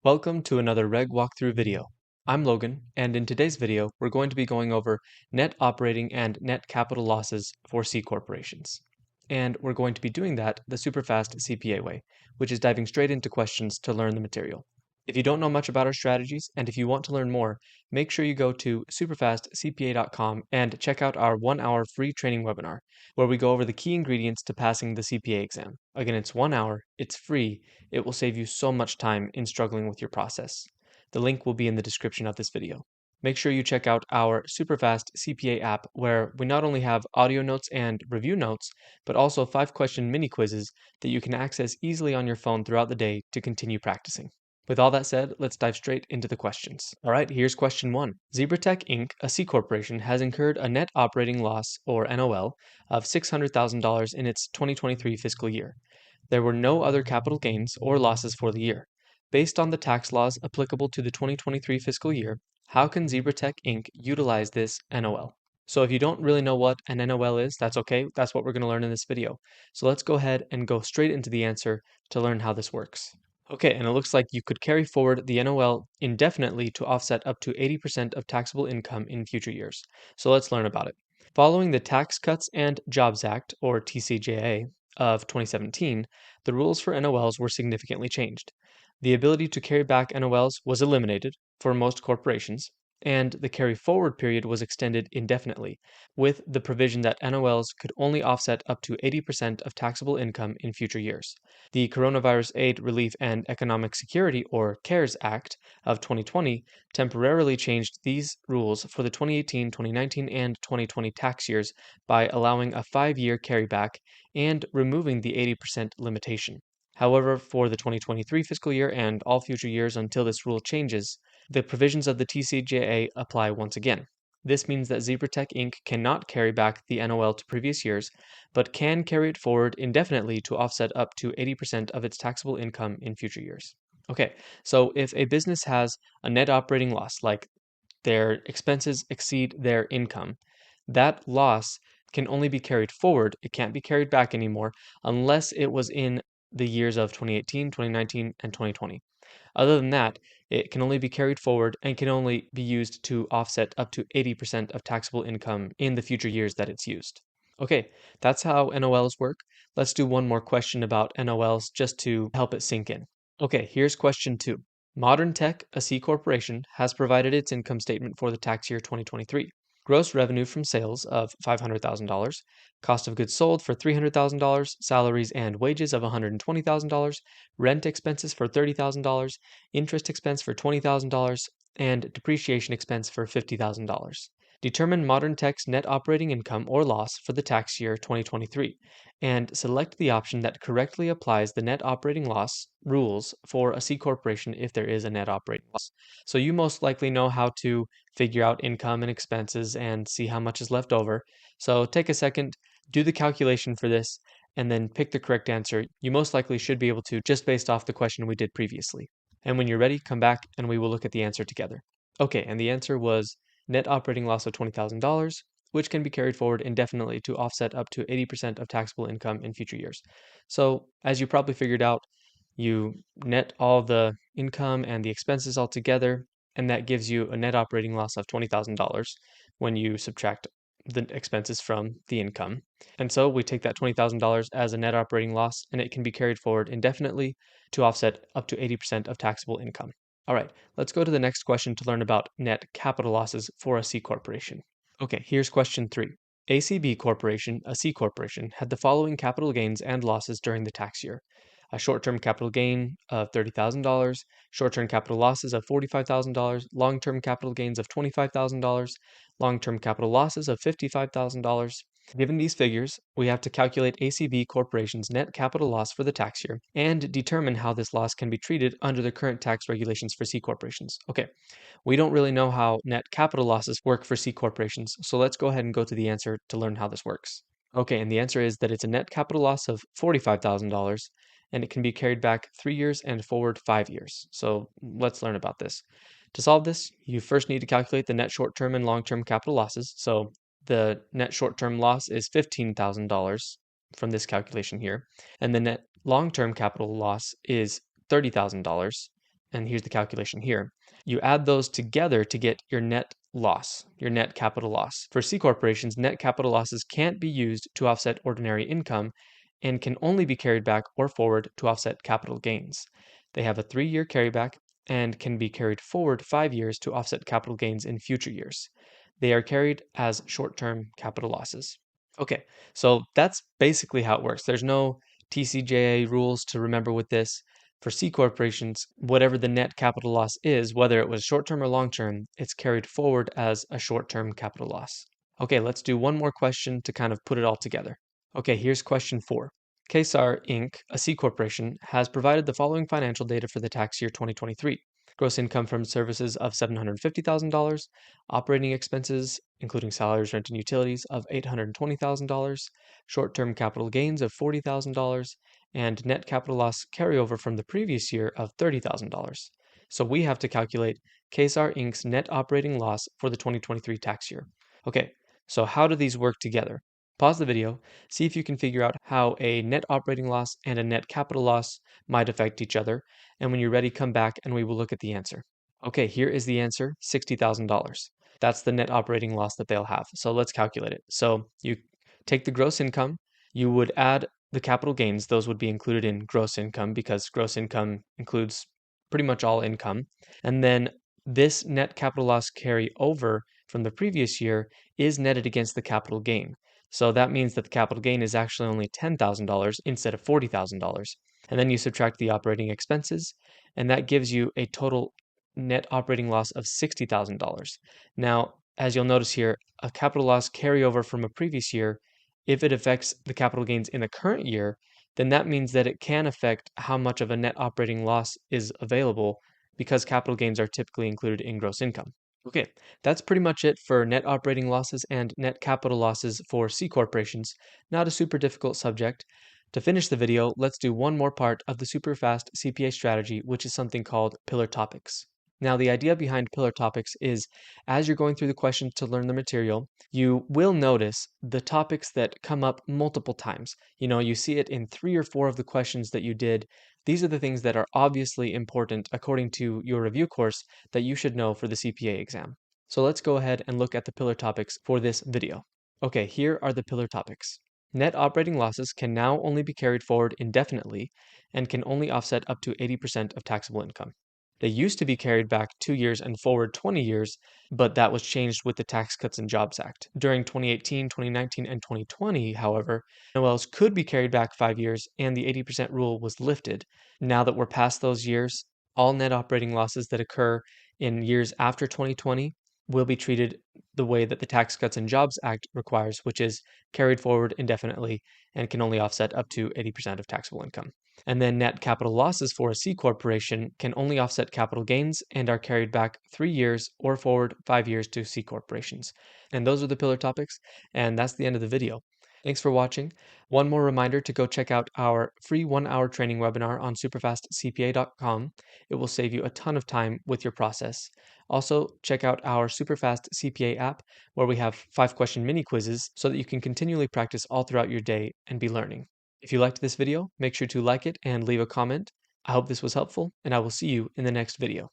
Welcome to another REG walkthrough video. I'm Logan, and in today's video, we're going to be going over net operating and net capital losses for C corporations. And we're going to be doing that the SuperfastCPA CPA way, which is diving straight into questions to learn the material. If you don't know much about our strategies, and if you want to learn more, make sure you go to SuperfastCPA.com and check out our 1-hour free training webinar, where we go over the key ingredients to passing the CPA exam. Again, it's 1 hour, it's free, it will save you so much time in struggling with your process. The link will be in the description of this video. Make sure you check out our SuperfastCPA CPA app, where we not only have audio notes and review notes, but also 5-question mini quizzes that you can access easily on your phone throughout the day to continue practicing. With all that said, let's dive straight into the questions. All right, here's question 1. ZebraTech Inc., a C corporation, has incurred a net operating loss, or NOL, of $600,000 in its 2023 fiscal year. There were no other capital gains or losses for the year. Based on the tax laws applicable to the 2023 fiscal year, how can ZebraTech Inc. utilize this NOL? So if you don't really know what an NOL is, that's okay. That's what we're going to learn in this video. So let's go ahead and go straight into the answer to learn how this works. Okay, and it looks like you could carry forward the NOL indefinitely to offset up to 80% of taxable income in future years. So let's learn about it. Following the Tax Cuts and Jobs Act, or TCJA, of 2017, the rules for NOLs were significantly changed. The ability to carry back NOLs was eliminated for most corporations, and the carry forward period was extended indefinitely, with the provision that NOLs could only offset up to 80% of taxable income in future years. The Coronavirus Aid, Relief, and Economic Security, or CARES Act, of 2020 temporarily changed these rules for the 2018, 2019, and 2020 tax years by allowing a 5-year carryback and removing the 80% limitation. However, for the 2023 fiscal year and all future years until this rule changes, the provisions of the TCJA apply once again. This means that ZebraTech Inc. cannot carry back the NOL to previous years, but can carry it forward indefinitely to offset up to 80% of its taxable income in future years. Okay, so if a business has a net operating loss, like their expenses exceed their income, that loss can only be carried forward. It can't be carried back anymore unless it was in the years of 2018, 2019, and 2020. Other than that, it can only be carried forward and can only be used to offset up to 80% of taxable income in the future years that it's used. Okay, that's how NOLs work. Let's do one more question about NOLs just to help it sink in. Okay, here's question 2. Modern Tech, a C corporation, has provided its income statement for the tax year 2023. Gross revenue from sales of $500,000, cost of goods sold for $300,000, salaries and wages of $120,000, rent expenses for $30,000, interest expense for $20,000, and depreciation expense for $50,000. Determine Modern Tech's net operating income or loss for the tax year 2023, and select the option that correctly applies the net operating loss rules for a C corporation if there is a net operating loss. So you most likely know how to figure out income and expenses and see how much is left over. So take a second, do the calculation for this, and then pick the correct answer. You most likely should be able to just based off the question we did previously. And when you're ready, come back and we will look at the answer together. Okay, and the answer was net operating loss of $20,000, which can be carried forward indefinitely to offset up to 80% of taxable income in future years. So, as you probably figured out, you net all the income and the expenses all together, and that gives you a net operating loss of $20,000 when you subtract the expenses from the income. And so we take that $20,000 as a net operating loss, and it can be carried forward indefinitely to offset up to 80% of taxable income. All right, let's go to the next question to learn about net capital losses for a C corporation. Okay, here's question 3. ACB Corporation, a C corporation, had the following capital gains and losses during the tax year. A short-term capital gain of $30,000, short-term capital losses of $45,000, long-term capital gains of $25,000, long-term capital losses of $55,000. Given these figures, we have to calculate ACB Corporation's net capital loss for the tax year and determine how this loss can be treated under the current tax regulations for C corporations. Okay, we don't really know how net capital losses work for C corporations, so let's go ahead and go to the answer to learn how this works. Okay, and the answer is that it's a net capital loss of $45,000, and it can be carried back 3 years and forward 5 years. So let's learn about this. To solve this, you first need to calculate the net short-term and long-term capital losses. So the net short-term loss is $15,000 from this calculation here, and the net long-term capital loss is $30,000, and here's the calculation here. You add those together to get your net loss, your net capital loss. For C corporations, net capital losses can't be used to offset ordinary income and can only be carried back or forward to offset capital gains. They have a 3-year carryback and can be carried forward 5 years to offset capital gains in future years. They are carried as short-term capital losses. Okay, so that's basically how it works. There's no TCJA rules to remember with this. For C corporations, whatever the net capital loss is, whether it was short-term or long-term, it's carried forward as a short-term capital loss. Okay, let's do one more question to kind of put it all together. Okay, here's question 4. KSAR Inc., a C corporation, has provided the following financial data for the tax year 2023. Gross income from services of $750,000, operating expenses, including salaries, rent, and utilities, of $820,000, short-term capital gains of $40,000, and net capital loss carryover from the previous year of $30,000. So we have to calculate KSAR Inc.'s net operating loss for the 2023 tax year. Okay, so how do these work together? Pause the video, see if you can figure out how a net operating loss and a net capital loss might affect each other, and when you're ready, come back and we will look at the answer. Okay, here is the answer, $60,000. That's the net operating loss that they'll have. So let's calculate it. So you take the gross income, you would add the capital gains. Those would be included in gross income because gross income includes pretty much all income. And then this net capital loss carry over from the previous year is netted against the capital gain. So that means that the capital gain is actually only $10,000 instead of $40,000. And then you subtract the operating expenses, and that gives you a total net operating loss of $60,000. Now, as you'll notice here, a capital loss carryover from a previous year, if it affects the capital gains in the current year, then that means that it can affect how much of a net operating loss is available because capital gains are typically included in gross income. Okay, that's pretty much it for net operating losses and net capital losses for C corporations. Not a super difficult subject. To finish the video, let's do one more part of the SuperFast CPA strategy, which is something called pillar topics. Now, the idea behind pillar topics is as you're going through the questions to learn the material, you will notice the topics that come up multiple times. You see it in 3 or 4 of the questions that you did. These are the things that are obviously important according to your review course that you should know for the CPA exam. So let's go ahead and look at the pillar topics for this video. Okay, here are the pillar topics. Net operating losses can now only be carried forward indefinitely and can only offset up to 80% of taxable income. They used to be carried back 2 years and forward 20 years, but that was changed with the Tax Cuts and Jobs Act. During 2018, 2019, and 2020, however, NOLs could be carried back 5 years and the 80% rule was lifted. Now that we're past those years, all net operating losses that occur in years after 2020 will be treated the way that the Tax Cuts and Jobs Act requires, which is carried forward indefinitely and can only offset up to 80% of taxable income. And then net capital losses for a C corporation can only offset capital gains and are carried back 3 years or forward 5 years to C corporations. And those are the pillar topics, and that's the end of the video. Thanks for watching. One more reminder to go check out our free 1-hour training webinar on SuperfastCPA.com. It will save you a ton of time with your process. Also, check out our Superfast CPA app, where we have 5-question mini quizzes so that you can continually practice all throughout your day and be learning. If you liked this video, make sure to like it and leave a comment. I hope this was helpful, and I will see you in the next video.